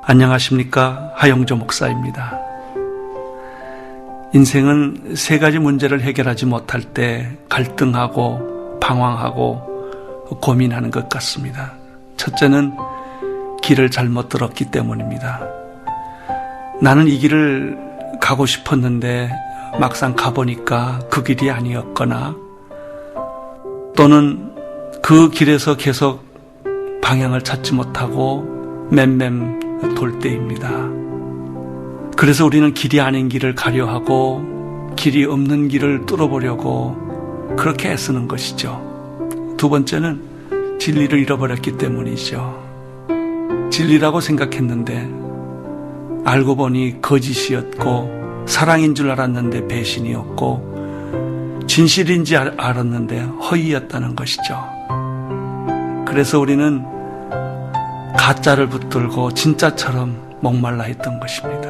안녕하십니까? 하영조 목사입니다. 인생은 세 가지 문제를 해결하지 못할 때 갈등하고 방황하고 고민하는 것 같습니다. 첫째는 길을 잘못 들었기 때문입니다. 나는 이 길을 가고 싶었는데 막상 가보니까 그 길이 아니었거나, 또는 그 길에서 계속 방향을 찾지 못하고 맴맴 돌 때입니다. 그래서 우리는 길이 아닌 길을 가려 하고 길이 없는 길을 뚫어보려고 그렇게 애쓰는 것이죠. 두 번째는 진리를 잃어버렸기 때문이죠. 진리라고 생각했는데 알고 보니 거짓이었고, 사랑인 줄 알았는데 배신이었고, 진실인지 알았는데 허위였다는 것이죠. 그래서 우리는 가짜를 붙들고 진짜처럼 목말라 했던 것입니다.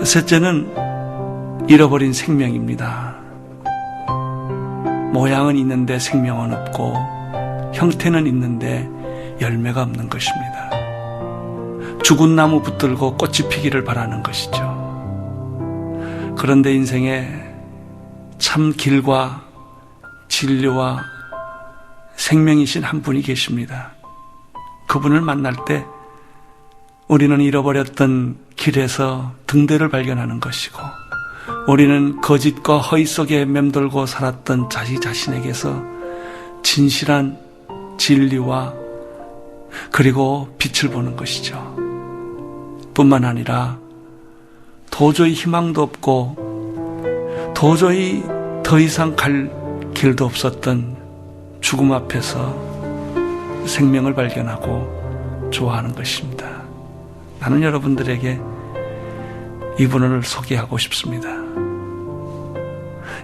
셋째는 잃어버린 생명입니다. 모양은 있는데 생명은 없고, 형태는 있는데 열매가 없는 것입니다. 죽은 나무 붙들고 꽃이 피기를 바라는 것이죠. 그런데 인생에 참 길과 진리와 생명이신 한 분이 계십니다. 그분을 만날 때 우리는 잃어버렸던 길에서 등대를 발견하는 것이고, 우리는 거짓과 허위 속에 맴돌고 살았던 자신에게서 진실한 진리와 그리고 빛을 보는 것이죠. 뿐만 아니라 도저히 희망도 없고 도저히 더 이상 갈 길도 없었던 죽음 앞에서 생명을 발견하고 좋아하는 것입니다. 나는 여러분들에게 이분을 소개하고 싶습니다.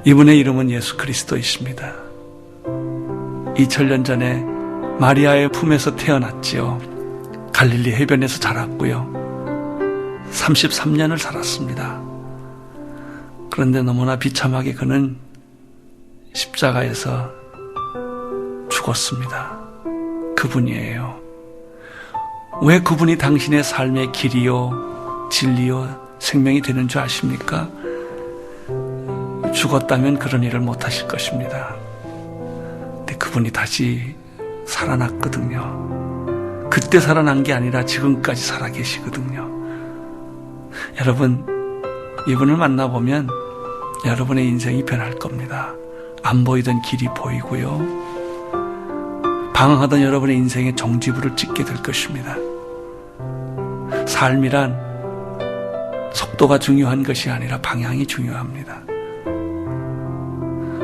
이분의 이름은 예수 그리스도이십니다. 2000년 전에 마리아의 품에서 태어났지요. 갈릴리 해변에서 자랐고요. 33년을 살았습니다. 그런데 너무나 비참하게 그는 십자가에서 죽었습니다. 그분이에요. 왜 그분이 당신의 삶의 길이요, 진리요, 생명이 되는 줄 아십니까? 죽었다면 그런 일을 못하실 것입니다. 근데 그분이 다시 살아났거든요. 그때 살아난 게 아니라 지금까지 살아계시거든요. 여러분, 이분을 만나보면 여러분의 인생이 변할 겁니다. 안 보이던 길이 보이고요, 방황하던 여러분의 인생에 종지부를 찍게 될 것입니다. 삶이란 속도가 중요한 것이 아니라 방향이 중요합니다.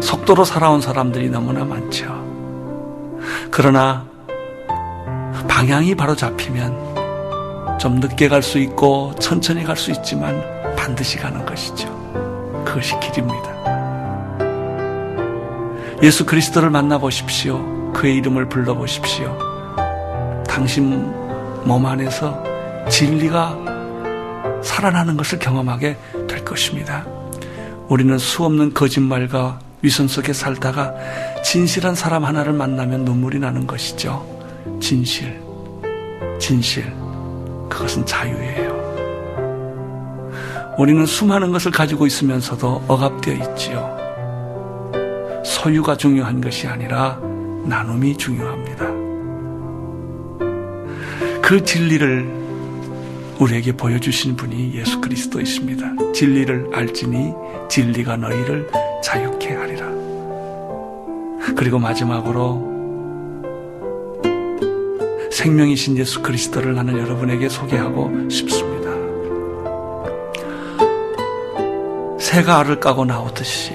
속도로 살아온 사람들이 너무나 많죠. 그러나 방향이 바로 잡히면 좀 늦게 갈 수 있고 천천히 갈 수 있지만 반드시 가는 것이죠. 그것이 길입니다. 예수 그리스도를 만나보십시오. 그의 이름을 불러보십시오. 당신 몸 안에서 진리가 살아나는 것을 경험하게 될 것입니다. 우리는 수없는 거짓말과 위선 속에 살다가 진실한 사람 하나를 만나면 눈물이 나는 것이죠. 진실, 그것은 자유예요. 우리는 수많은 것을 가지고 있으면서도 억압되어 있지요. 소유가 중요한 것이 아니라 나눔이 중요합니다. 그 진리를 우리에게 보여주신 분이 예수 그리스도이십니다. 진리를 알지니 진리가 너희를 자유케 하리라. 그리고 마지막으로 생명이신 예수 그리스도를 나는 여러분에게 소개하고 싶습니다. 새가 알을 까고 나오듯이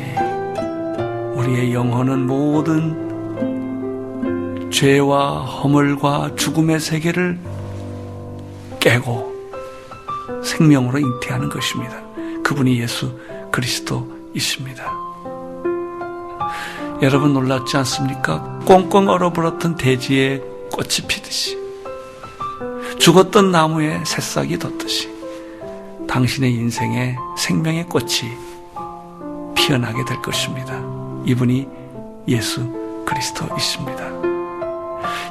우리의 영혼은 모든 죄와 허물과 죽음의 세계를 깨고 생명으로 잉태하는 것입니다. 그분이 예수 그리스도이십니다. 여러분 놀랍지 않습니까? 꽁꽁 얼어버렸던 대지에 꽃이 피듯이, 죽었던 나무에 새싹이 돋듯이 당신의 인생에 생명의 꽃이 피어나게 될 것입니다. 이분이 예수 그리스도이십니다.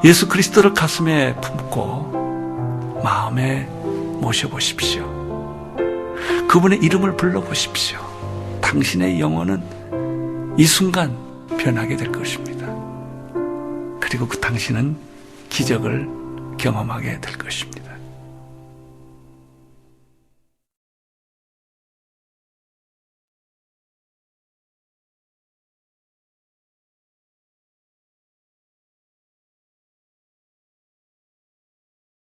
예수 그리스도를 가슴에 품고 마음에 모셔보십시오. 그분의 이름을 불러보십시오. 당신의 영혼은 이 순간 변하게 될 것입니다. 그리고 그 당신은 기적을 경험하게 될 것입니다.